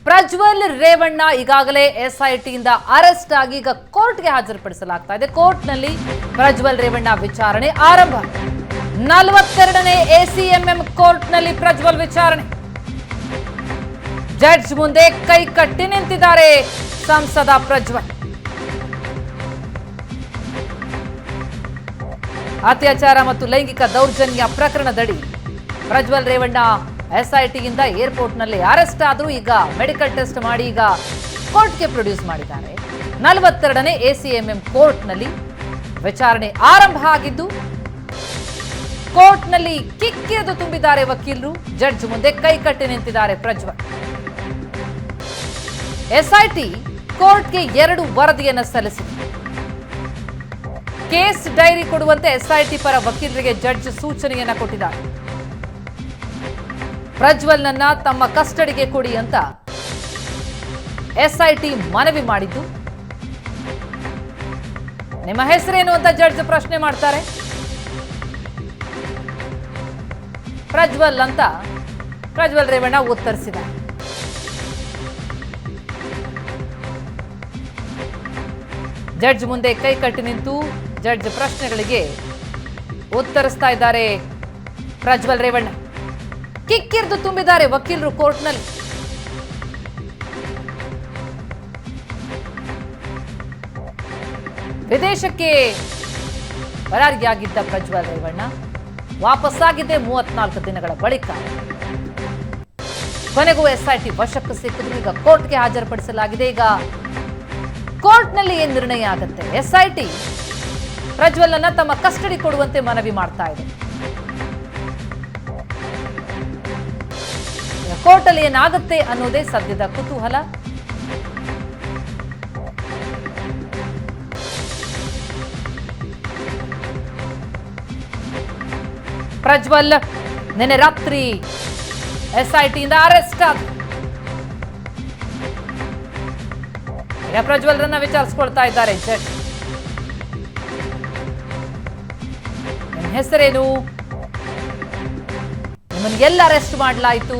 ಪ್ರಜ್ವಲ್ ರೇವಣ್ಣ ಈಗಾಗಲೇ ಎಸ್ಐಟಿಯಿಂದ ಅರೆಸ್ಟ್ ಆಗಿ ಈಗ ಕೋರ್ಟ್ಗೆ ಹಾಜರುಪಡಿಸಲಾಗ್ತಾ ಇದೆ. ಕೋರ್ಟ್ನಲ್ಲಿ ಪ್ರಜ್ವಲ್ ರೇವಣ್ಣ ವಿಚಾರಣೆ ಆರಂಭ. 42ನೇ ಎಸಿಎಂಎಂ ಕೋರ್ಟ್ನಲ್ಲಿ ಪ್ರಜ್ವಲ್ ವಿಚಾರಣೆ. ಜಡ್ಜ್ ಮುಂದೆ ಕೈ ಕಟ್ಟಿ ನಿಂತಿದ್ದಾರೆ ಸಂಸದ ಪ್ರಜ್ವಲ್. ಅತ್ಯಾಚಾರ ಮತ್ತು ಲೈಂಗಿಕ ದೌರ್ಜನ್ಯ ಪ್ರಕರಣದಡಿ ಪ್ರಜ್ವಲ್ ರೇವಣ್ಣ ಎಸ್ಐಟಿಯಿಂದ ಏರ್ಪೋರ್ಟ್ನಲ್ಲಿ ಅರೆಸ್ಟ್ ಆದರೂ ಈಗ ಮೆಡಿಕಲ್ ಟೆಸ್ಟ್ ಮಾಡಿ ಈಗ ಕೋರ್ಟ್ಗೆ ಪ್ರೊಡ್ಯೂಸ್ ಮಾಡಿದ್ದಾರೆ. 42ನೇ ಎಸಿಎಂಎಂ ಕೋರ್ಟ್ನಲ್ಲಿ ವಿಚಾರಣೆ ಆರಂಭ ಆಗಿದ್ದು ಕೋರ್ಟ್ನಲ್ಲಿ ಕಿಕ್ಕಿರಿದು ತುಂಬಿದ್ದಾರೆ ವಕೀಲರು. ಜಡ್ಜ್ ಮುಂದೆ ಕೈ ಕಟ್ಟಿ ನಿಂತಿದ್ದಾರೆ ಪ್ರಜ್ವಲ್. ಎಸ್ಐಟಿ ಕೋರ್ಟ್ಗೆ 2 ವರದಿಯನ್ನು ಸಲ್ಲಿಸಿದೆ. ಕೇಸ್ ಡೈರಿ ಕೊಡುವಂತೆ ಎಸ್ಐಟಿ ಪರ ವಕೀಲರಿಗೆ ಜಡ್ಜ್ ಸೂಚನೆಯನ್ನ ಕೊಟ್ಟಿದ್ದಾರೆ. ಪ್ರಜ್ವಲ್ನನ್ನ ತಮ್ಮ ಕಸ್ಟಡಿಗೆ ಕೊಡಿ ಅಂತ ಎಸ್ಐಟಿ ಮನವಿ ಮಾಡಿದ್ದು. ನಿಮ್ಮ ಹೆಸರೇನು ಅಂತ ಜಡ್ಜ್ ಪ್ರಶ್ನೆ ಮಾಡ್ತಾರೆ. ಪ್ರಜ್ವಲ್ ರೇವಣ್ಣ ಉತ್ತರಿಸಿದ್ದಾರೆ. ಜಡ್ಜ್ ಮುಂದೆ ಕೈ ಕಟ್ಟಿ ನಿಂತು ಜಡ್ಜ್ ಪ್ರಶ್ನೆಗಳಿಗೆ ಉತ್ತರಿಸ್ತಾ ಇದ್ದಾರೆ ಪ್ರಜ್ವಲ್ ರೇವಣ್ಣ. ಕಿಕ್ಕಿರಿದು ತುಂಬಿದ್ದಾರೆ ವಕೀಲರು ಕೋರ್ಟ್ನಲ್ಲಿ. ವಿದೇಶಕ್ಕೆ ಪರಾರಿಯಾಗಿದ್ದ ಪ್ರಜ್ವಲ್ ರೇವಣ್ಣ ವಾಪಸ್ಸಾಗಿದೆ 34 ದಿನಗಳ ಬಳಿಕ. ಕೊನೆಗೂ ಎಸ್ಐಟಿ ವಶಕ್ಕೆ ಸಿಕ್ಕಿದ್ರು. ಈಗ ಕೋರ್ಟ್ಗೆ ಹಾಜರುಪಡಿಸಲಾಗಿದೆ. ಈಗ ಕೋರ್ಟ್ನಲ್ಲಿ ಏನ್ ನಿರ್ಣಯ ಆಗುತ್ತೆ? ಎಸ್ಐಟಿ ಪ್ರಜ್ವಲ್ ಅನ್ನ ತಮ್ಮ ಕಸ್ಟಡಿ ಕೊಡುವಂತೆ ಮನವಿ ಮಾಡ್ತಾ ಇದೆ. ಕೋರ್ಟ್ ಅಲ್ಲಿ ಏನಾಗುತ್ತೆ ಅನ್ನೋದೇ ಸದ್ಯದ ಕುತೂಹಲ. ಪ್ರಜ್ವಲ್ ನಿನ್ನೆ ರಾತ್ರಿ ಎಸ್ಐಟಿಯಿಂದ ಅರೆಸ್ಟ್ ಆದ. ಪ್ರಜ್ವಲ್ ರನ್ನ ವಿಚಾರಿಸಿಕೊಳ್ತಾ ಇದ್ದಾರೆ ಜಡ್ಜ್. ನಿಮ್ಮ ಹೆಸರೇನು? ನಿಮ್ಮನ್ನು ಎಲ್ಲ ಅರೆಸ್ಟ್ ಮಾಡಲಾಯಿತು?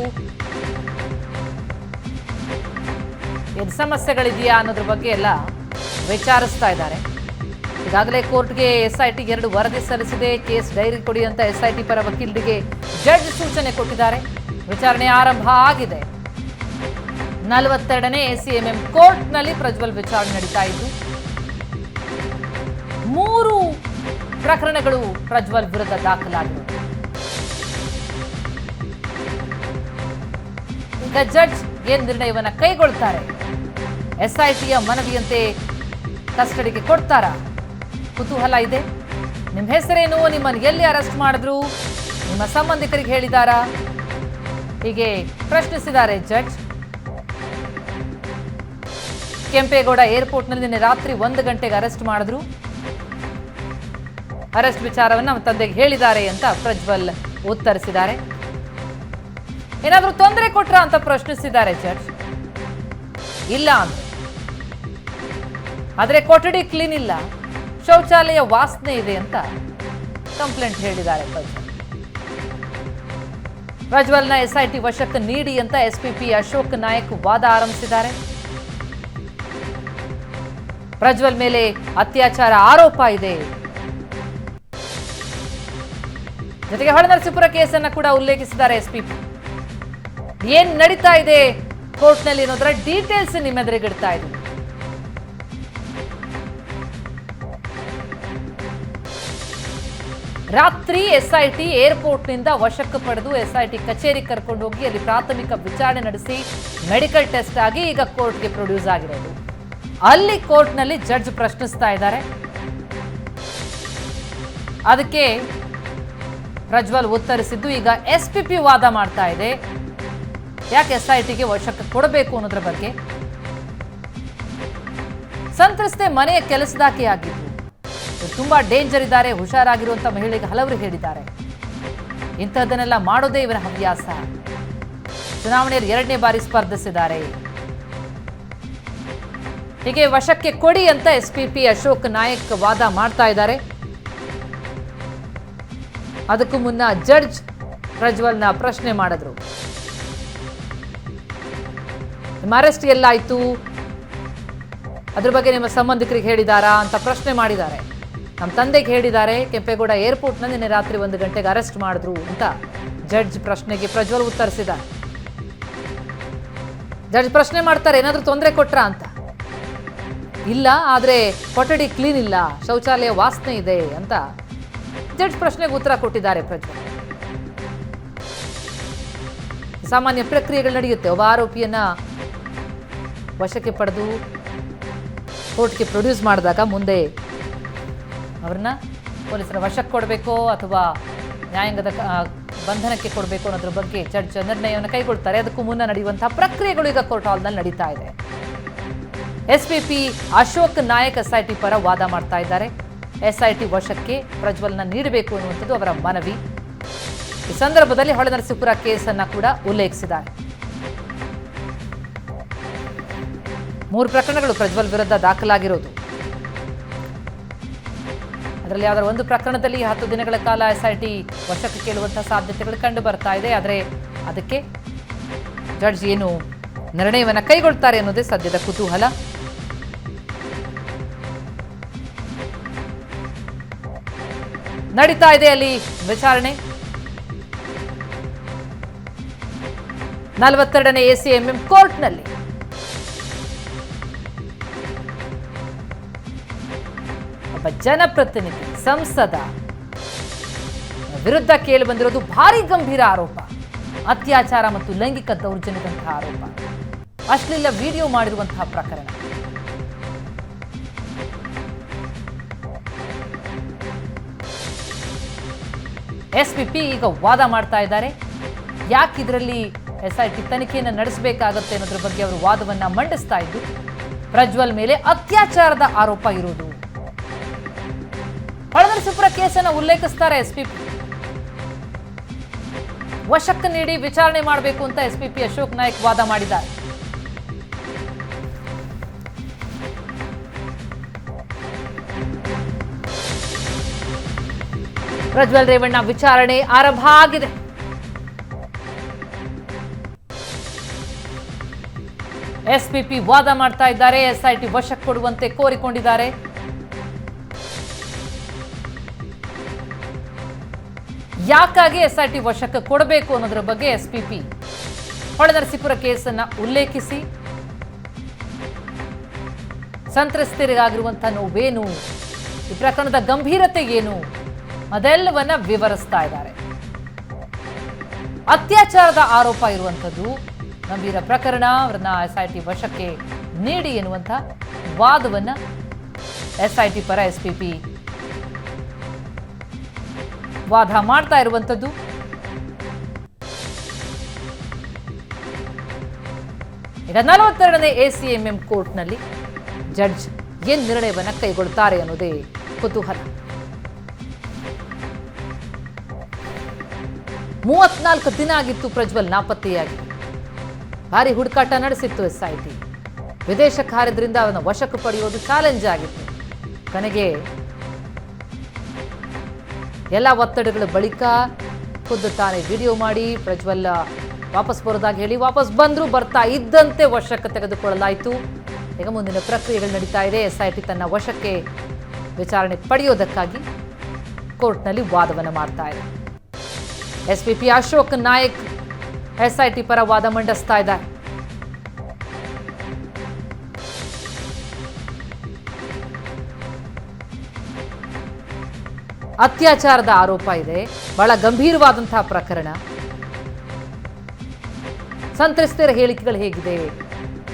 ಏನು ಸಮಸ್ಯೆಗಳಿದೆಯಾ ಅನ್ನೋದ್ರ ಬಗ್ಗೆ ಎಲ್ಲ ವಿಚಾರಿಸ್ತಾ ಇದ್ದಾರೆ. ಈಗಾಗಲೇ ಕೋರ್ಟ್ಗೆ ಎಸ್ಐಟಿ 2 ವರದಿ ಸಲ್ಲಿಸಿದೆ. ಕೇಸ್ ಡೈರಿ ಕೊಡಿ ಅಂತ ಎಸ್ಐಟಿ ಪರ ವಕೀಲರಿಗೆ ಜಡ್ಜ್ ಸೂಚನೆ ಕೊಟ್ಟಿದ್ದಾರೆ. ವಿಚಾರಣೆ ಆರಂಭ ಆಗಿದೆ. 42ನೇ ಎಸಿಎಂಎಂ ಕೋರ್ಟ್ನಲ್ಲಿ ಪ್ರಜ್ವಲ್ ವಿಚಾರಣೆ ನಡೀತಾ ಇದ್ದು 3 ಪ್ರಕರಣಗಳು ಪ್ರಜ್ವಲ್ ವಿರುದ್ಧ ದಾಖಲಾಗಿವೆ. ಈಗ ಜಡ್ಜ್ ಏನ್ ನಿರ್ಣಯವನ್ನ ಕೈಗೊಳ್ತಾರೆ? ಎಸ್ಐಟಿಯ ಮನವಿಯಂತೆ ಕಸ್ಟಡಿಗೆ ಕೊಡ್ತಾರಾ? ಕುತೂಹಲ ಇದೆ. ನಿಮ್ಮ ಹೆಸರೇನು? ನಿಮ್ಮನ್ನು ಎಲ್ಲಿ ಅರೆಸ್ಟ್ ಮಾಡಿದ್ರು? ನಿಮ್ಮ ಸಂಬಂಧಿಕರಿಗೆ ಹೇಳಿದಾರಾ? ಹೀಗೆ ಪ್ರಶ್ನಿಸಿದ್ದಾರೆ ಜಡ್ಜ್. ಕೆಂಪೇಗೌಡ ಏರ್ಪೋರ್ಟ್ನಲ್ಲಿ ನಿನ್ನೆ ರಾತ್ರಿ 1 ಗಂಟೆಗೆ ಅರೆಸ್ಟ್ ಮಾಡಿದ್ರು. ಅರೆಸ್ಟ್ ವಿಚಾರವನ್ನು ನಮ್ಮ ತಂದೆಗೆ ಹೇಳಿದ್ದಾರೆ ಅಂತ ಪ್ರಜ್ವಲ್ ಉತ್ತರಿಸಿದ್ದಾರೆ. ಏನಾದರೂ ತೊಂದರೆ ಕೊಟ್ರ ಅಂತ ಪ್ರಶ್ನಿಸಿದ್ದಾರೆ ಜಡ್ಜ್. ಇಲ್ಲ ಅಂತ. ಆದ್ರೆ ಕೊಠಡಿ ಕ್ಲೀನ್ ಇಲ್ಲ, ಶೌಚಾಲಯ ವಾಸನೆ ಇದೆ ಅಂತ ಕಂಪ್ಲೇಂಟ್ ಹೇಳಿದ್ದಾರೆ ಪ್ರಜ್ವಲ್ನ ಎಸ್ಐಟಿ ವಶಕ್ಕೆ ನೀಡಿ ಅಂತ ಎಸ್ಪಿಪಿ ಅಶೋಕ್ ನಾಯಕ್ ವಾದ ಆರಂಭಿಸಿದ್ದಾರೆ. ಪ್ರಜ್ವಲ್ ಮೇಲೆ ಅತ್ಯಾಚಾರ ಆರೋಪ ಇದೆ. ಜೊತೆಗೆ ಹೊಳೆನರಸೀಪುರ ಕೇಸನ್ನ ಕೂಡ ಉಲ್ಲೇಖಿಸಿದ್ದಾರೆ ಎಸ್ಪಿಪಿ. ಏನ್ ನಡೀತಾ ಇದೆ ಕೋರ್ಟ್ನಲ್ಲಿ ಅನ್ನೋದರ ಡೀಟೇಲ್ಸ್ ನಿಮ್ಮೆದುರಿಗಿಡ್ತಾ ಇದ್ದೀವಿ. ರಾತ್ರಿ ಎಸ್ಐಟಿ ಏರ್ಪೋರ್ಟ್ನಿಂದ ವಶಕ್ಕೆ ಪಡೆದು ಎಸ್ಐಟಿ ಕಚೇರಿ ಕರ್ಕೊಂಡು ಹೋಗಿ ಅಲ್ಲಿ ಪ್ರಾಥಮಿಕ ವಿಚಾರಣೆ ನಡೆಸಿ ಮೆಡಿಕಲ್ ಟೆಸ್ಟ್ ಆಗಿ ಈಗ ಕೋರ್ಟ್ಗೆ ಪ್ರೊಡ್ಯೂಸ್ ಆಗಿರೋದು. ಅಲ್ಲಿ ಕೋರ್ಟ್ನಲ್ಲಿ ಜಡ್ಜ್ ಪ್ರಶ್ನಿಸ್ತಾ ಇದ್ದಾರೆ. ಅದಕ್ಕೆ ಪ್ರಜ್ವಲ್ ಉತ್ತರಿಸಿದ್ದು. ಈಗ ಎಸ್ಪಿಪಿ ವಾದ ಮಾಡ್ತಾ ಇದೆ. ಯಾಕೆ ಎಸ್ಐಟಿಗೆ ವಶಕ್ಕೆ ಕೊಡಬೇಕು ಅನ್ನೋದ್ರ ಬಗ್ಗೆ. ಸಂತ್ರಸ್ತೆ ಮನೆಯ ಕೆಲಸದಾಕೆ ಆಗಿದ್ದು ತುಂಬಾ ಡೇಂಜರ್ ಇದ್ದಾರೆ, ಹುಷಾರಾಗಿರುವಂತ ಮಹಿಳೆಗೆ ಹಲವರು ಹೇಳಿದ್ದಾರೆ. ಇಂಥದ್ದನ್ನೆಲ್ಲ ಮಾಡೋದೇ ಇವರ ಹವ್ಯಾಸ. ಚುನಾವಣೆಯಲ್ಲಿ 2ನೇ ಬಾರಿ ಸ್ಪರ್ಧಿಸಿದ್ದಾರೆ. ಹೀಗೆ ವಶಕ್ಕೆ ಕೊಡಿ ಅಂತ ಎಸ್ಪಿಪಿ ಅಶೋಕ್ ನಾಯಕ್ ವಾದ ಮಾಡ್ತಾ ಇದ್ದಾರೆ. ಅದಕ್ಕೂ ಮುನ್ನ ಜಡ್ಜ್ ಪ್ರಜ್ವಲ್ನ ಪ್ರಶ್ನೆ ಮಾಡಿದ್ರು. ನಿಮ್ಮ ಅರೆಸ್ಟ್ ಎಲ್ಲಾಯಿತು, ಅದ್ರ ಬಗ್ಗೆ ನಿಮ್ಮ ಸಂಬಂಧಿಕರಿಗೆ ಹೇಳಿದಾರಾ ಅಂತ ಪ್ರಶ್ನೆ ಮಾಡಿದ್ದಾರೆ. ನಮ್ಮ ತಂದೆಗೆ ಹೇಳಿದ್ದಾರೆ, ಕೆಂಪೇಗೌಡ ಏರ್ಪೋರ್ಟ್ನ ನಿನ್ನೆ ರಾತ್ರಿ 1 ಗಂಟೆಗೆ ಅರೆಸ್ಟ್ ಮಾಡಿದ್ರು ಅಂತ ಜಡ್ಜ್ ಪ್ರಶ್ನೆಗೆ ಪ್ರಜ್ವಲ್ ಉತ್ತರಿಸಿದ್ದಾರೆ. ಜಡ್ಜ್ ಪ್ರಶ್ನೆ ಮಾಡ್ತಾರೆ, ಏನಾದರೂ ತೊಂದರೆ ಕೊಟ್ರಾ ಅಂತ. ಇಲ್ಲ, ಆದರೆ ಕೊಠಡಿ ಕ್ಲೀನ್ ಇಲ್ಲ, ಶೌಚಾಲಯ ವಾಸನೆ ಇದೆ ಅಂತ ಜಡ್ಜ್ ಪ್ರಶ್ನೆಗೆ ಉತ್ತರ ಕೊಟ್ಟಿದ್ದಾರೆ ಪ್ರಜ್ವಲ್. ಸಾಮಾನ್ಯ ಪ್ರಕ್ರಿಯೆಗಳು ನಡೆಯುತ್ತೆ. ಒಬ್ಬ ಆರೋಪಿಯನ್ನ ವಶಕ್ಕೆ ಪಡೆದು ಕೋರ್ಟ್ಗೆ ಪ್ರೊಡ್ಯೂಸ್ ಮಾಡಿದಾಗ ಮುಂದೆ ಅವ್ರನ್ನ ಪೊಲೀಸರ ವಶಕ್ಕೆ ಕೊಡಬೇಕೋ ಅಥವಾ ನ್ಯಾಯಾಂಗದ ಬಂಧನಕ್ಕೆ ಕೊಡಬೇಕು ಅನ್ನೋದ್ರ ಬಗ್ಗೆ ಜಡ್ಜ್ ನಿರ್ಣಯವನ್ನು ಕೈಗೊಳ್ತಾರೆ. ಅದಕ್ಕೂ ಮುನ್ನ ನಡೆಯುವಂತಹ ಪ್ರಕ್ರಿಯೆಗಳು ಈಗ ಕೋರ್ಟ್ ಹಾಲ್ನಲ್ಲಿ ನಡೀತಾ ಇದೆ. ಎಸ್ಪಿಪಿ ಅಶೋಕ್ ನಾಯಕ್ ಎಸ್ಐಟಿ ಪರ ವಾದ ಮಾಡ್ತಾ ಇದ್ದಾರೆ. ಎಸ್ಐಟಿ ವಶಕ್ಕೆ ಪ್ರಜ್ವಲ್ನ ನೀಡಬೇಕು ಅನ್ನುವಂಥದ್ದು ಅವರ ಮನವಿ. ಈ ಸಂದರ್ಭದಲ್ಲಿ ಹೊಳೆನರಸೀಪುರ ಕೇಸನ್ನ ಕೂಡ ಉಲ್ಲೇಖಿಸಿದ್ದಾರೆ. 3 ಪ್ರಕರಣಗಳು ಪ್ರಜ್ವಲ್ ವಿರುದ್ಧ ದಾಖಲಾಗಿರೋದು. ಅದರಲ್ಲಿ ಯಾವ್ದಾದ್ರು ಒಂದು ಪ್ರಕರಣದಲ್ಲಿ 10 ದಿನಗಳ ಕಾಲ ಎಸ್ಐಟಿ ವಶಕ್ಕೆ ಕೇಳುವಂತಹ ಸಾಧ್ಯತೆಗಳು ಕಂಡು ಬರ್ತಾ ಇದೆ. ಆದರೆ ಅದಕ್ಕೆ ಜಡ್ಜ್ ಏನು ನಿರ್ಣಯವನ್ನು ಕೈಗೊಳ್ತಾರೆ ಅನ್ನೋದೇ ಸದ್ಯದ ಕುತೂಹಲ. ನಡೀತಾ ಇದೆ ಅಲ್ಲಿ ವಿಚಾರಣೆ. 42ನೇ ACMM ಕೋರ್ಟ್ನಲ್ಲಿ ಒಬ್ಬ ಜನಪ್ರತಿನಿಧಿ ಸಂಸದ ವಿರುದ್ಧ ಕೇಳಿ ಬಂದಿರೋದು ಭಾರಿ ಗಂಭೀರ ಆರೋಪ. ಅತ್ಯಾಚಾರ ಮತ್ತು ಲೈಂಗಿಕ ದೌರ್ಜನ್ಯದಂತಹ ಆರೋಪ, ಅಶ್ಲೀಲ ವಿಡಿಯೋ ಮಾಡಿರುವಂತಹ ಪ್ರಕರಣ. ಎಸ್ಪಿಪಿ ಈಗ ವಾದ ಮಾಡ್ತಾ ಇದ್ದಾರೆ. ಯಾಕೆ ಇದರಲ್ಲಿ ಎಸ್ಐಟಿ ತನಿಖೆಯನ್ನು ನಡೆಸಬೇಕಾಗತ್ತೆ ಅನ್ನೋದ್ರ ಬಗ್ಗೆ ಅವರು ವಾದವನ್ನ ಮಂಡಿಸ್ತಾ ಇದ್ದು, ಪ್ರಜ್ವಲ್ ಮೇಲೆ ಅತ್ಯಾಚಾರದ ಆರೋಪ ಇರುವುದು. ಹೊಳೆನರಸೀಪುರ ಕೇಸನ್ನು ಉಲ್ಲೇಖಿಸ್ತಾರೆ ಎಸ್ಪಿಪಿ. ವಶಕ್ಕೆ ನೀಡಿ ವಿಚಾರಣೆ ಮಾಡಬೇಕು ಅಂತ ಎಸ್ಪಿಪಿ ಅಶೋಕ್ ನಾಯಕ್ ವಾದ ಮಾಡಿದ್ದಾರೆ. ಪ್ರಜ್ವಲ್ ರೇವಣ್ಣ ವಿಚಾರಣೆ ಆರಂಭ ಆಗಿದೆ. ಎಸ್ಪಿಪಿ ವಾದ ಮಾಡ್ತಾ ಇದ್ದಾರೆ. ಎಸ್ಐಟಿ ವಶಕ್ಕೆ ಕೊಡುವಂತೆ ಕೋರಿಕೊಂಡಿದ್ದಾರೆ. ಯಾಕಾಗಿ ಎಸ್ಐಟಿ ವಶಕ್ಕೆ ಕೊಡಬೇಕು ಅನ್ನೋದ್ರ ಬಗ್ಗೆ ಎಸ್ಪಿಪಿ ಹೊಳೆನರಸೀಪುರ ಕೇಸನ್ನ ಉಲ್ಲೇಖಿಸಿ ಸಂತ್ರಸ್ತರಿಗಾಗಿರುವಂತಹ ನೋವೇನು, ಈ ಪ್ರಕರಣದ ಗಂಭೀರತೆ ಏನು ಅದೆಲ್ಲವನ್ನ ವಿವರಿಸ್ತಾ ಇದ್ದಾರೆ. ಅತ್ಯಾಚಾರದ ಆರೋಪ ಇರುವಂಥದ್ದು ಗಂಭೀರ ಪ್ರಕರಣ, ಅವರನ್ನ ಎಸ್ಐಟಿ ವಶಕ್ಕೆ ನೀಡಿ ಎನ್ನುವಂಥ ವಾದವನ್ನ ಎಸ್ಐಟಿ ಪರ ಎಸ್ಪಿಪಿ ವಾದ ಮಾಡ್ತಾ ಇರುವಂಥದ್ದು. ಈಗ 42ನೇ ACMM ಕೋರ್ಟ್ನಲ್ಲಿ ಜಡ್ಜ್ ಏನ್ ನಿರ್ಣಯವನ್ನ ಕೈಗೊಳ್ತಾರೆ ಅನ್ನೋದೇ ಕುತೂಹಲ. 34 ದಿನ ಆಗಿತ್ತು ಪ್ರಜ್ವಲ್ ನಾಪತ್ತೆಯಾಗಿ. ಭಾರಿ ಹುಡುಕಾಟ ನಡೆಸಿತ್ತು ಎಸ್ಐಟಿ. ವಿದೇಶಕ್ಕೆ ಹಾರಿದ್ರಿಂದ ಅವನ ವಶಕ್ಕೆ ಪಡೆಯೋದು ಚಾಲೆಂಜ್ ಆಗಿತ್ತು. ಕೊನೆಗೆ ಎಲ್ಲ ಒತ್ತಡಗಳ ಬಳಿಕ ಖುದ್ದು ತಾನೇ ವಿಡಿಯೋ ಮಾಡಿ ಪ್ರಜ್ವಲ್ ವಾಪಸ್ ಬರೋದಾಗಿ ಹೇಳಿ ವಾಪಸ್ ಬಂದ್ರು. ಬರ್ತಾ ಇದ್ದಂತೆ ವಶಕ್ಕೆ ತೆಗೆದುಕೊಳ್ಳಲಾಯಿತು. ಈಗ ಮುಂದಿನ ಪ್ರಕ್ರಿಯೆಗಳು ನಡೀತಾ ಇದೆ. ಎಸ್ಐಟಿ ತನ್ನ ವಶಕ್ಕೆ ವಿಚಾರಣೆ ಪಡೆಯೋದಕ್ಕಾಗಿ ಕೋರ್ಟ್ನಲ್ಲಿ ವಾದವನ್ನು ಮಾಡ್ತಾ ಇದೆ. ಎಸ್ಪಿಪಿ ಅಶೋಕ್ ನಾಯಕ್ ಎಸ್ಐಟಿ ಪರ ವಾದ ಮಂಡಿಸ್ತಾ ಇದ್ದಾರೆ. ಅತ್ಯಾಚಾರದ ಆರೋಪ ಇದೆ, ಬಹಳ ಗಂಭೀರವಾದಂತಹ ಪ್ರಕರಣ. ಸಂತ್ರಸ್ತರ ಹೇಳಿಕೆಗಳು ಹೇಗಿದೆ,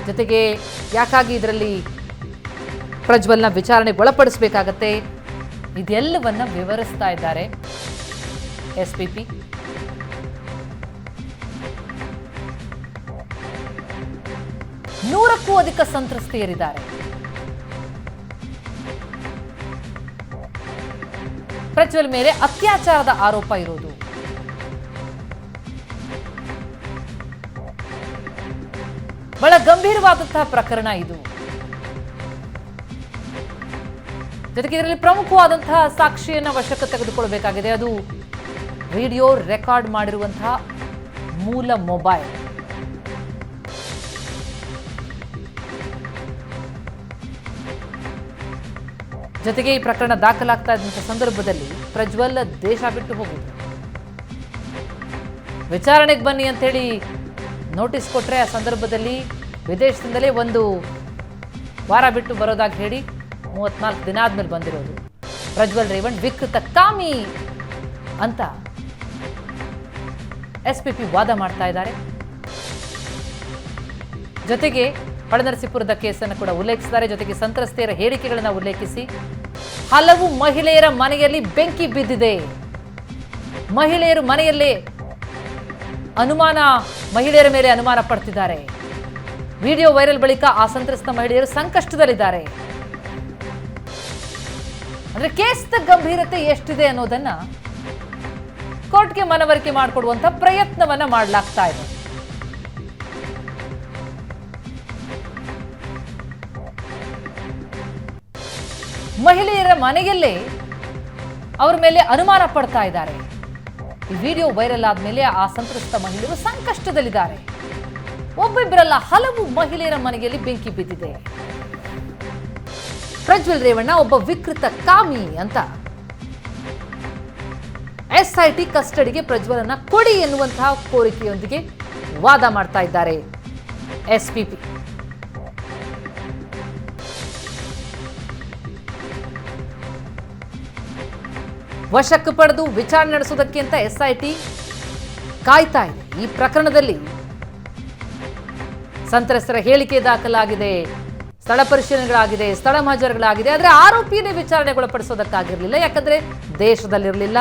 ಜೊತೆಗೆ ಯಾಕಾಗಿ ಇದರಲ್ಲಿ ಪ್ರಜ್ವಲ್ನ ವಿಚಾರಣೆಗೆ ಒಳಪಡಿಸಬೇಕಾಗತ್ತೆ, ಇದೆಲ್ಲವನ್ನ ವಿವರಿಸ್ತಾ ಇದ್ದಾರೆ ಎಸ್ಪಿಪಿ. ನೂರಕ್ಕೂ ಅಧಿಕ ಸಂತ್ರಸ್ತೆಯರಿದ್ದಾರೆ. ಪ್ರಜ್ವಲ್ ಮೇಲೆ ಅತ್ಯಾಚಾರದ ಆರೋಪ ಇರೋದು. ಬಹಳ ಗಂಭೀರವಾದಂತಹ ಪ್ರಕರಣ ಇದು. ಜೊತೆಗೆ ಇದರಲ್ಲಿ ಪ್ರಮುಖವಾದಂತಹ ಸಾಕ್ಷಿಯನ್ನ ವಶಕ್ಕೆ ತೆಗೆದುಕೊಳ್ಳಬೇಕಾಗಿದೆ. ಅದು ವಿಡಿಯೋ ರೆಕಾರ್ಡ್ ಮಾಡಿರುವಂತಹ ಮೂಲ ಮೊಬೈಲ್. ಜೊತೆಗೆ ಈ ಪ್ರಕರಣ ದಾಖಲಾಗ್ತಾ ಇದ್ದಂಥ ಸಂದರ್ಭದಲ್ಲಿ ಪ್ರಜ್ವಲ್ ದೇಶ ಬಿಟ್ಟು ಹೋಗಿದ್ರು. ವಿಚಾರಣೆಗೆ ಬನ್ನಿ ಅಂತೇಳಿ ನೋಟಿಸ್ ಕೊಟ್ಟರೆ ಆ ಸಂದರ್ಭದಲ್ಲಿ ವಿದೇಶದಿಂದಲೇ 1 ವಾರ ಬಿಟ್ಟು ಬರೋದಾಗಿ ಹೇಳಿ 34 ದಿನ ಆದ್ಮೇಲೆ ಬಂದಿರೋದು. ಪ್ರಜ್ವಲ್ ರೇವಣ್ಣ ವಿಕೃತ ಕಾಮಿ ಅಂತ ಎಸ್ಪಿಪಿ ವಾದ ಮಾಡ್ತಾ ಇದ್ದಾರೆ. ಜೊತೆಗೆ ಹೊಳೆನರಸೀಪುರದ ಕೇಸನ್ನು ಕೂಡ ಉಲ್ಲೇಖಿಸಿದ್ದಾರೆ. ಜೊತೆಗೆ ಸಂತ್ರಸ್ತೆಯರ ಹೇಳಿಕೆಗಳನ್ನು ಉಲ್ಲೇಖಿಸಿ ಹಲವು ಮಹಿಳೆಯರ ಮನೆಯಲ್ಲಿ ಬೆಂಕಿ ಬಿದ್ದಿದೆ, ಮಹಿಳೆಯರು ಮನೆಯಲ್ಲೇ ಮಹಿಳೆಯರ ಮೇಲೆ ಅನುಮಾನ ಪಡ್ತಿದ್ದಾರೆ. ವಿಡಿಯೋ ವೈರಲ್ ಬಳಿಕ ಆ ಸಂತ್ರಸ್ತ ಮಹಿಳೆಯರು ಸಂಕಷ್ಟದಲ್ಲಿದ್ದಾರೆ. ಅಂದ್ರೆ ಕೇಸ್ನ ಗಂಭೀರತೆ ಎಷ್ಟಿದೆ ಅನ್ನೋದನ್ನ ಕೋರ್ಟ್ಗೆ ಮನವರಿಕೆ ಮಾಡಿಕೊಡುವಂತ ಪ್ರಯತ್ನವನ್ನ ಮಾಡಲಾಗ್ತಾ ಇದೆ. ಮಹಿಳೆಯರ ಮನೆಯಲ್ಲೇ ಅವರ ಮೇಲೆ ಅನುಮಾನ ಪಡ್ತಾ ಇದ್ದಾರೆ. ಈ ವಿಡಿಯೋ ವೈರಲ್ ಆದ್ಮೇಲೆ ಆ ಸಂತ್ರಸ್ತ ಮಹಿಳೆಯರು ಸಂಕಷ್ಟದಲ್ಲಿದ್ದಾರೆ. ಒಬ್ಬೊಬ್ಬರಲ್ಲ, ಹಲವು ಮಹಿಳೆಯರ ಮನೆಯಲ್ಲಿ ಬೆಂಕಿ ಬಿದ್ದಿದೆ. ಪ್ರಜ್ವಲ್ ರೇವಣ್ಣ ಒಬ್ಬ ವಿಕೃತ ಕಾಮಿ ಅಂತ ಎಸ್ಐಟಿ ಕಸ್ಟಡಿಗೆ ಪ್ರಜ್ವಲನ್ನ ಕೊಡಿ ಎನ್ನುವಂತಹ ಕೋರಿಕೆಯೊಂದಿಗೆ ವಾದ ಮಾಡ್ತಾ ಇದ್ದಾರೆ ಎಸ್ಪಿಪಿ. ವಶಕ್ಕೆ ಪಡೆದು ವಿಚಾರಣೆ ನಡೆಸುವುದಕ್ಕೆ ಅಂತ ಎಸ್ಐಟಿ ಕಾಯ್ತಾ ಇದೆ. ಈ ಪ್ರಕರಣದಲ್ಲಿ ಸಂತ್ರಸ್ತರ ಹೇಳಿಕೆ ದಾಖಲಾಗಿದೆ, ಸ್ಥಳ ಪರಿಶೀಲನೆಗಳಾಗಿದೆ, ಸ್ಥಳ ಮಹಜರುಗಳಾಗಿದೆ. ಆದರೆ ಆರೋಪಿಯನ್ನೇ ವಿಚಾರಣೆಗೊಳಪಡಿಸೋದಕ್ಕಾಗಿರಲಿಲ್ಲ, ಯಾಕಂದ್ರೆ ದೇಶದಲ್ಲಿರಲಿಲ್ಲ,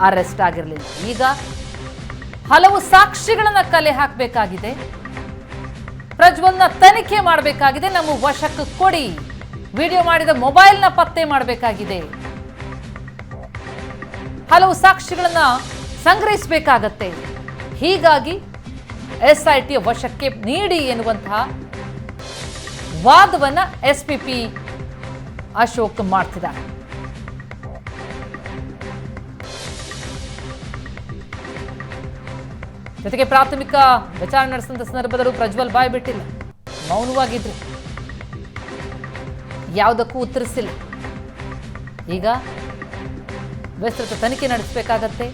ಅರೆಸ್ಟ್ ಆಗಿರಲಿಲ್ಲ. ಈಗ ಹಲವು ಸಾಕ್ಷಿಗಳನ್ನ ಕಲೆ ಹಾಕಬೇಕಾಗಿದೆ, ಪ್ರಜ್ವಲ್ನ ತನಿಖೆ ಮಾಡಬೇಕಾಗಿದೆ, ನಮ್ಮ ವಶಕ್ಕೆ ಕೊಡಿ, ವಿಡಿಯೋ ಮಾಡಿದ ಮೊಬೈಲ್ನ ಪತ್ತೆ ಮಾಡಬೇಕಾಗಿದೆ, ಹಲವು ಸಾಕ್ಷಿಗಳನ್ನ ಸಂಗ್ರಹಿಸಬೇಕಾಗತ್ತೆ. ಹೀಗಾಗಿ ಎಸ್ಐಟಿಯ ವಶಕ್ಕೆ ನೀಡಿ ಎನ್ನುವಂತಹ ವಾದವನ್ನ ಎಸ್ಪಿಪಿ ಅಶೋಕ್ ಮಾಡ್ತಿದ್ದಾರೆ. ಜೊತೆಗೆ ಪ್ರಾಥಮಿಕ ವಿಚಾರಣೆ ನಡೆಸಿದ ಸಂದರ್ಭದಲ್ಲೂ ಪ್ರಜ್ವಲ್ ಬಾಯ್ ಬಿಟ್ಟಿಲ್ಲ, ಮೌನವಾಗಿದ್ರು, ಯಾವುದಕ್ಕೂ ಉತ್ತರಿಸಿಲ್ಲ. ಈಗ ವಿಸ್ತೃತ ತನಿಖೆ ನಡೆಸಬೇಕಾಗತ್ತೆ.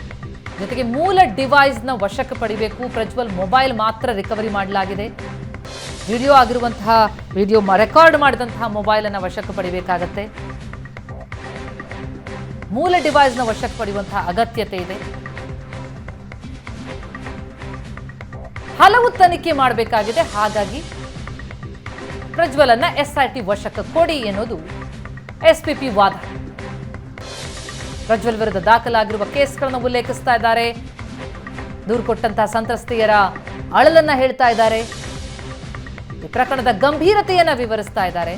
ಜೊತೆಗೆ ಮೂಲ ಡಿವೈಸ್ನ ವಶಕ್ಕೆ ಪಡಿಬೇಕು. ಪ್ರಜ್ವಲ್ ಮೊಬೈಲ್ ಮಾತ್ರ ರಿಕವರಿ ಮಾಡಲಾಗಿದೆ. ವಿಡಿಯೋ ರೆಕಾರ್ಡ್ ಮಾಡಿದಂತಹ ಮೊಬೈಲ್ ಅನ್ನು ವಶಕ್ಕೆ ಪಡಿಬೇಕಾಗತ್ತೆ. ಮೂಲ ಡಿವೈಸ್ನ ವಶಕ್ಕೆ ಪಡೆಯುವಂತಹ ಅಗತ್ಯತೆ ಇದೆ. ಹಲವು ತನಿಖೆ ಮಾಡಬೇಕಾಗಿದೆ. ಹಾಗಾಗಿ ಪ್ರಜ್ವಲ್ ಅನ್ನ ಎಸ್ಐಟಿ ವಶಕ್ಕೆ ಕೊಡಿ ಎನ್ನುವುದು ಎಸ್ಪಿಪಿ ವಾದ. ಪ್ರಜ್ವಲ್ ವಿರುದ್ಧ ದಾಖಲಾಗಿರುವ ಕೇಸ್ಗಳನ್ನು ಉಲ್ಲೇಖಿಸ್ತಾ ಇದ್ದಾರೆ. ದೂರು ಕೊಟ್ಟಂತಹ ಸಂತ್ರಸ್ತೆಯರ ಅಳಲನ್ನ ಹೇಳ್ತಾ ಇದ್ದಾರೆ. ಈ ಪ್ರಕರಣದ ಗಂಭೀರತೆಯನ್ನ ವಿವರಿಸ್ತಾ ಇದ್ದಾರೆ.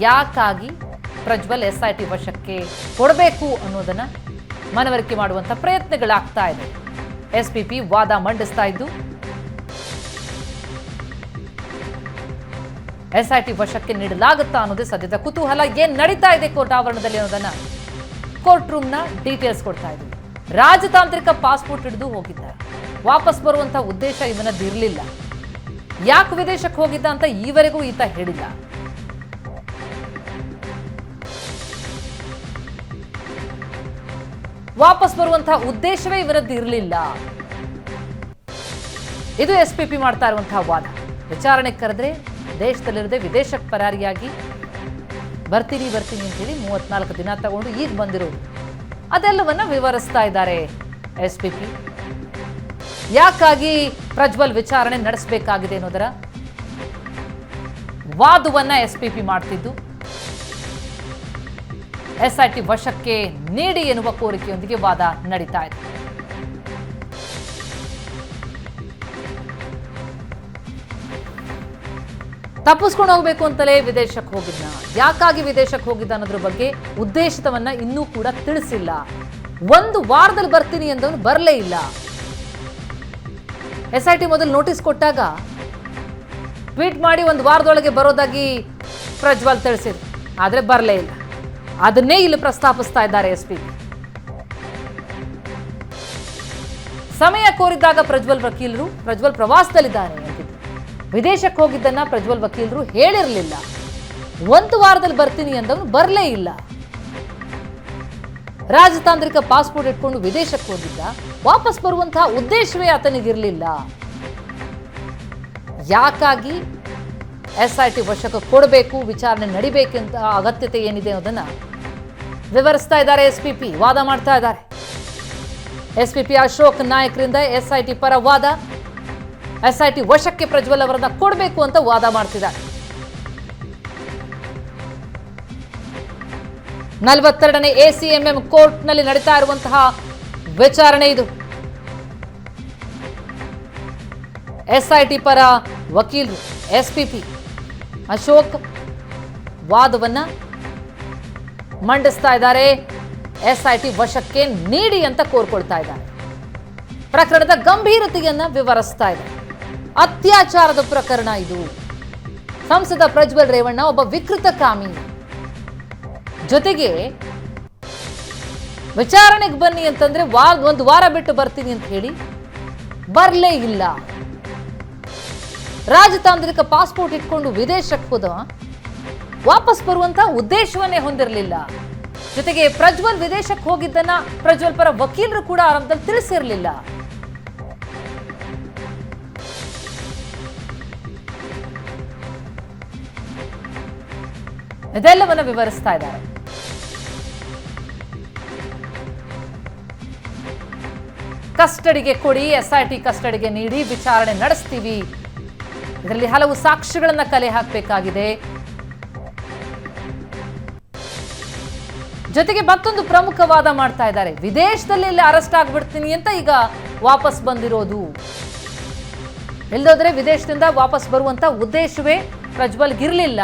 ಯಾಕಾಗಿ ಪ್ರಜ್ವಲ್ ಎಸ್ಐಟಿ ವಶಕ್ಕೆ ಕೊಡಬೇಕು ಅನ್ನೋದನ್ನ ಮನವರಿಕೆ ಮಾಡುವಂತ ಪ್ರಯತ್ನಗಳಾಗ್ತಾ ಇದೆ. ಎಸ್ಪಿಪಿ ವಾದ ಮಂಡಿಸ್ತಾ ಇದ್ದು ಎಸ್ಐಟಿ ವಶಕ್ಕೆ ನೀಡಲಾಗುತ್ತಾ ಅನ್ನೋದೇ ಸದ್ಯದ ಕುತೂಹಲ. ಏನ್ ನಡೀತಾ ಇದೆ ಕೋರ್ಟ್ ಆವರಣದಲ್ಲಿ ಅನ್ನೋದನ್ನ ಕೋರ್ಟ್ ರೂಮ್ನ ಡೀಟೇಲ್ಸ್ ಕೊಡ್ತಾ ಇದ್ದೀವಿ. ರಾಜತಾಂತ್ರಿಕ ಪಾಸ್ಪೋರ್ಟ್ ಹಿಡಿದು ಹೋಗಿದ್ದ, ವಾಪಸ್ ಬರುವಂತಹ ಉದ್ದೇಶ ಇವನದ್ದಿರಲಿಲ್ಲ. ಯಾಕೆ ವಿದೇಶಕ್ಕೆ ಹೋಗಿದ್ದ ಅಂತ ಈವರೆಗೂ ಈತ ಹೇಳಿಲ್ಲ. ವಾಪಸ್ ಬರುವಂತಹ ಉದ್ದೇಶವೇ ಇವರದ್ದು ಇರಲಿಲ್ಲ. ಇದು ಎಸ್ಪಿಪಿ ಮಾಡ್ತಾ ಇರುವಂತಹ ವಾದ. ವಿಚಾರಣೆ ಕರೆದ್ರೆ ದೇಶದಲ್ಲಿರದೆ ವಿದೇಶಕ್ಕೆ ಪರಾರಿಯಾಗಿ ಬರ್ತೀನಿ ಅಂತೇಳಿ 34 ದಿನ ತಗೊಂಡು ಈಗ ಬಂದಿರೋದು, ಅದೆಲ್ಲವನ್ನ ವಿವರಿಸ್ತಾ ಇದ್ದಾರೆ ಎಸ್ಪಿಪಿ. ಯಾಕಾಗಿ ಪ್ರಜ್ವಲ್ ವಿಚಾರಣೆ ನಡೆಸಬೇಕಾಗಿದೆ ಅನ್ನೋದರ ವಾದವನ್ನ ಎಸ್ಪಿಪಿ ಮಾಡ್ತಿದ್ದು ಎಸ್ಐಟಿ ವಶಕ್ಕೆ ನೀಡಿ ಎನ್ನುವ ಕೋರಿಕೆಯೊಂದಿಗೆ ವಾದ ನಡೀತಾ ಇದೆ. ತಪ್ಪಿಸ್ಕೊಂಡು ಹೋಗ್ಬೇಕು ಅಂತಲೇ ವಿದೇಶಕ್ಕೆ ಹೋಗಿದ್ದ, ಯಾಕಾಗಿ ವಿದೇಶಕ್ಕೆ ಹೋಗಿದ್ದ ಅನ್ನೋದ್ರ ಬಗ್ಗೆ ಉದ್ದೇಶವನ್ನ ಇನ್ನೂ ಕೂಡ ತಿಳಿಸಿಲ್ಲ. 1 ವಾರದಲ್ಲಿ ಬರ್ತೀನಿ ಎಂದವನು ಬರಲೇ ಇಲ್ಲ. ಎಸ್ಐಟಿ ಮೊದಲು ನೋಟಿಸ್ ಕೊಟ್ಟಾಗ ಟ್ವೀಟ್ ಮಾಡಿ 1 ವಾರದೊಳಗೆ ಬರೋದಾಗಿ ಪ್ರಜ್ವಲ್ ತಿಳಿಸಿದ್ರು, ಆದ್ರೆ ಬರಲೇ ಇಲ್ಲ. ಅದನ್ನೇ ಇಲ್ಲಿ ಪ್ರಸ್ತಾಪಿಸ್ತಾ ಇದ್ದಾರೆ ಎಸ್ಪಿ. ಸಮಯ ಕೋರಿದಾಗ ಪ್ರಜ್ವಲ್ ಪ್ರವಾಸದಲ್ಲಿದ್ದಾನೆ ಅಂತಿದ್ರು. ವಿದೇಶಕ್ಕೆ ಹೋಗಿದ್ದನ್ನ ಪ್ರಜ್ವಲ್ ವಕೀಲರು ಹೇಳಿರಲಿಲ್ಲ. 1 ವಾರದಲ್ಲಿ ಬರ್ತೀನಿ ಅಂದವನು ಬರಲೇ ಇಲ್ಲ. ರಾಜತಾಂತ್ರಿಕ ಪಾಸ್ಪೋರ್ಟ್ ಇಟ್ಕೊಂಡು ವಿದೇಶಕ್ಕೆ ಹೋಗಿದ್ದ. ವಾಪಸ್ ಬರುವಂತಹ ಉದ್ದೇಶವೇ ಆತನಿಗಿರಲಿಲ್ಲ. ಯಾಕಾಗಿ SIT ವಶಕ್ಕೆ ಕೊಡಬೇಕು, ವಿಚಾರಣೆ ನಡಿಬೇಕಂತ ಅಗತ್ಯತೆ ಏನಿದೆ ಅನ್ನೋದನ್ನ ವಿವರಿಸ್ತಾ ಇದ್ದಾರೆ SPP, ವಾದ ಮಾಡ್ತಾ ಇದ್ದಾರೆ. SPP ಅಶೋಕ್ ನಾಯಕ್ರಿಂದ SIT ಪರ ವಾದ. SIT ವಶಕ್ಕೆ ಪ್ರಜ್ವಲ್ ಅವರನ್ನ ಕೊಡಬೇಕು ಅಂತ ವಾದ ಮಾಡ್ತಿದ್ದಾರೆ. 42ನೇ ACMM ಕೋರ್ಟ್ನಲ್ಲಿ ನಡೀತಾ ಇರುವಂತಹ ವಿಚಾರಣೆ ಇದು. SIT ಪರ ವಕೀಲರು SPP ಅಶೋಕ್ ವಾದವನ್ನ ಮಂಡಿಸ್ತಾ ಇದ್ದಾರೆ. SIT ವಶಕ್ಕೆ ನೀಡಿ ಅಂತ ಕೋರ್ಕೊಳ್ತಾ ಇದ್ದಾರೆ. ಪ್ರಕರಣದ ಗಂಭೀರತೆಯನ್ನ ವಿವರಿಸ್ತಾ ಇದೆ. ಅತ್ಯಾಚಾರದ ಪ್ರಕರಣ ಇದು. ಸಂಸದ ಪ್ರಜ್ವಲ್ ರೇವಣ್ಣ ಒಬ್ಬ ವಿಕೃತ ಕಾಮಿ. ಜೊತೆಗೆ ವಿಚಾರಣೆಗೆ ಬನ್ನಿ ಅಂತಂದ್ರೆ ಒಂದು ವಾರ ಬಿಟ್ಟು ಬರ್ತೀನಿ ಅಂತ ಹೇಳಿ ಬರ್ಲೇ ಇಲ್ಲ. ರಾಜತಾಂತ್ರಿಕ ಪಾಸ್ಪೋರ್ಟ್ ಇಟ್ಕೊಂಡು ವಿದೇಶಕ್ಕೆ ಹೋದ, ವಾಪಸ್ ಬರುವಂತ ಉದ್ದೇಶವನ್ನೇ ಹೊಂದಿರಲಿಲ್ಲ. ಜೊತೆಗೆ ಪ್ರಜ್ವಲ್ ವಿದೇಶಕ್ಕೆ ಹೋಗಿದ್ದನ್ನ ಪ್ರಜ್ವಲ್ ಪರ ವಕೀಲರು ಕೂಡ ಆರಂಭದಲ್ಲಿ ತಿಳಿಸಿರಲಿಲ್ಲ. ಇದೆಲ್ಲವನ್ನ ವಿವರಿಸ್ತಾ ಇದ್ದಾರೆ. ಕಸ್ಟಡಿಗೆ ಕೊಡಿ, SIT ಕಸ್ಟಡಿಗೆ ನೀಡಿ ವಿಚಾರಣೆ ನಡೆಸ್ತೀವಿ. ಇದರಲ್ಲಿ ಹಲವು ಸಾಕ್ಷ್ಯಗಳನ್ನ ಕಲೆ ಹಾಕಬೇಕಾಗಿದೆ. ಜೊತೆಗೆ ಮತ್ತೊಂದು ಪ್ರಮುಖ ವಾದ ಮಾಡ್ತಾ ಇದ್ದಾರೆ. ವಿದೇಶದಲ್ಲಿ ಅರೆಸ್ಟ್ ಆಗ್ಬಿಡ್ತೀನಿ ಅಂತ ಈಗ ವಾಪಸ್ ಬಂದಿರೋದು. ಇಲ್ಲದೋದ್ರೆ ವಿದೇಶದಿಂದ ವಾಪಸ್ ಬರುವಂತ ಉದ್ದೇಶವೇ ಪ್ರಜ್ವಲ್ಗಿರ್ಲಿಲ್ಲ.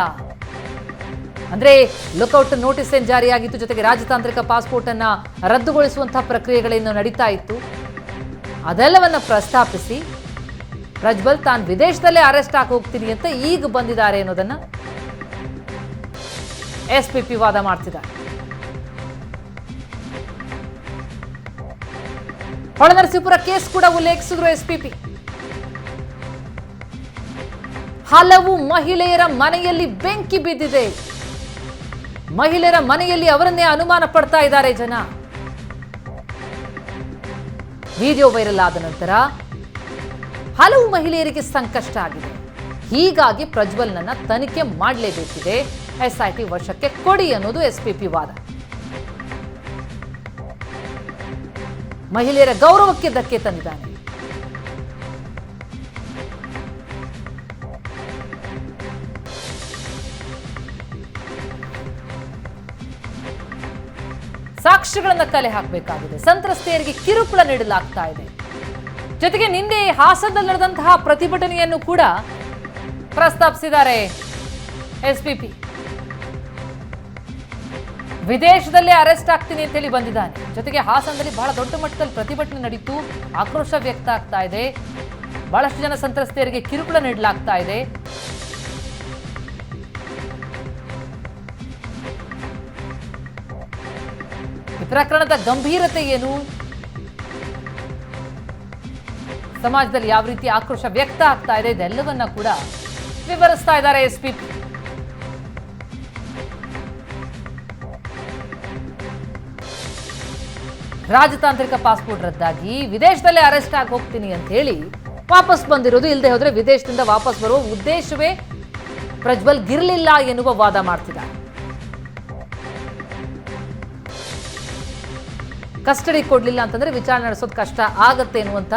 ಅಂದ್ರೆ ಲುಕ್ಔಟ್ ನೋಟಿಸ್ ಏನ್ ಜಾರಿಯಾಗಿತ್ತು, ಜೊತೆಗೆ ರಾಜತಾಂತ್ರಿಕ ಪಾಸ್ಪೋರ್ಟ್ ಅನ್ನ ರದ್ದುಗೊಳಿಸುವಂತಹ ಪ್ರಕ್ರಿಯೆಗಳೇನು ನಡೀತಾ ಇತ್ತು, ಅದೆಲ್ಲವನ್ನ ಪ್ರಸ್ತಾಪಿಸಿ ಪ್ರಜ್ವಲ್ ತಾನು ವಿದೇಶದಲ್ಲೇ ಅರೆಸ್ಟ್ ಆಗಿ ಹೋಗ್ತೀನಿ ಅಂತ ಈಗ ಬಂದಿದ್ದಾರೆ ಅನ್ನೋದನ್ನ SPP ವಾದ ಮಾಡ್ತಿದ್ದಾರೆ. ಹೊಳೆನರಸೀಪುರ ಕೇಸ್ ಕೂಡ ಉಲ್ಲೇಖಿಸಿದ್ರು SPP. ಹಲವು ಮಹಿಳೆಯರ ಮನೆಯಲ್ಲಿ ಬೆಂಕಿ ಬಿದ್ದಿದೆ. ಮಹಿಳೆಯರ ಮನೆಯಲ್ಲಿ ಅವರನ್ನೇ ಅನುಮಾನ ಪಡ್ತಾ ಇದ್ದಾರೆ ಜನ. ವಿಡಿಯೋ ವೈರಲ್ ಆದ ನಂತರ ಹಲವು ಮಹಿಳೆಯರಿಗೆ ಸಂಕಷ್ಟ ಆಗಿದೆ. ಹೀಗಾಗಿ ಪ್ರಜ್ವಲ್ನನ್ನ ತನಿಖೆ ಮಾಡಲೇಬೇಕಿದೆ, SIT ವಶಕ್ಕೆ ಕೊಡಿ ಅನ್ನೋದು SPP ವಾದ. ಮಹಿಳೆಯರ ಗೌರವಕ್ಕೆ ಧಕ್ಕೆ ತಂದಿದ್ದಾನೆ. ಸಾಕ್ಷ್ಯಗಳನ್ನ ಕಲೆ ಹಾಕಬೇಕಾಗಿದೆ. ಸಂತ್ರಸ್ತೆಯರಿಗೆ ಕಿರುಕುಳ ನೀಡಲಾಗ್ತಾ ಇದೆ. ಜೊತೆಗೆ ನಿನ್ನೆ ಹಾಸನದಲ್ಲಿ ನಡೆದಂತಹ ಪ್ರತಿಭಟನೆಯನ್ನು ಕೂಡ ಪ್ರಸ್ತಾಪಿಸಿದ್ದಾರೆ SPP. ವಿದೇಶದಲ್ಲೇ ಅರೆಸ್ಟ್ ಆಗ್ತೀನಿ ಅಂತ ಹೇಳಿ ಬಂದಿದ್ದಾನೆ. ಜೊತೆಗೆ ಹಾಸನದಲ್ಲಿ ಬಹಳ ದೊಡ್ಡ ಮಟ್ಟದಲ್ಲಿ ಪ್ರತಿಭಟನೆ ನಡೀತು, ಆಕ್ರೋಶ ವ್ಯಕ್ತ ಆಗ್ತಾ ಇದೆ. ಬಹಳಷ್ಟು ಜನ ಸಂತ್ರಸ್ತೆಯರಿಗೆ ಕಿರುಕುಳ ನೀಡಲಾಗ್ತಾ ಇದೆ. ಈ ಪ್ರಕರಣದ ಗಂಭೀರತೆ ಏನು, ಸಮಾಜದಲ್ಲಿ ಯಾವ ರೀತಿ ಆಕ್ರೋಶ ವ್ಯಕ್ತ ಆಗ್ತಾ ಇದೆ, ಇದೆಲ್ಲವನ್ನ ಕೂಡ ವಿವರಿಸ್ತಾ ಇದ್ದಾರೆ SPP. ರಾಜತಾಂತ್ರಿಕ ಪಾಸ್ಪೋರ್ಟ್ ರದ್ದಾಗಿ ವಿದೇಶದಲ್ಲೇ ಅರೆಸ್ಟ್ ಆಗಿ ಹೋಗ್ತೀನಿ ಅಂತ ಹೇಳಿ ವಾಪಸ್ ಬಂದಿರೋದು. ಇಲ್ಲದೆ ಹೋದ್ರೆ ವಿದೇಶದಿಂದ ವಾಪಸ್ ಬರುವ ಉದ್ದೇಶವೇ ಪ್ರಜ್ವಲ್ಗಿರಲಿಲ್ಲ ಎನ್ನುವ ವಾದ ಮಾಡ್ತಿದ್ದಾರೆ. ಕಸ್ಟಡಿ ಕೊಡ್ಲಿಲ್ಲ ಅಂತಂದ್ರೆ ವಿಚಾರಣೆ ನಡೆಸೋದು ಕಷ್ಟ ಆಗತ್ತೆ ಎನ್ನುವಂತ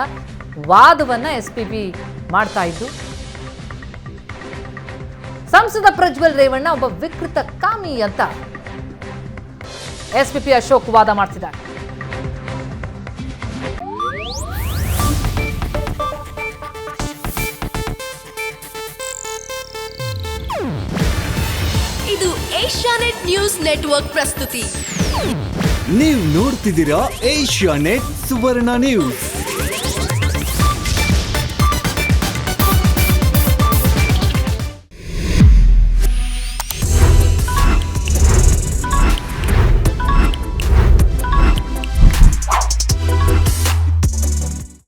ವಾದವನ್ನ SPP ಮಾಡ್ತಾ ಇದ್ದು, ಸಂಸದ ಪ್ರಜ್ವಲ್ ರೇವಣ್ಣ ಒಬ್ಬ ವಿಕೃತ ಕಾಮಿ ಅಂತ SPP ಅಶೋಕ್ ವಾದ ಮಾಡ್ತಿದ್ದಾರೆ. ಇದು ಏಷ್ಯಾನೆಟ್ ನ್ಯೂಸ್ ನೆಟ್ವರ್ಕ್ ಪ್ರಸ್ತುತಿ. ನೀವು ನೋಡ್ತಿದ್ದೀರಾ ಏಷ್ಯಾನೆಟ್ ಸುವರ್ಣ ನ್ಯೂಸ್.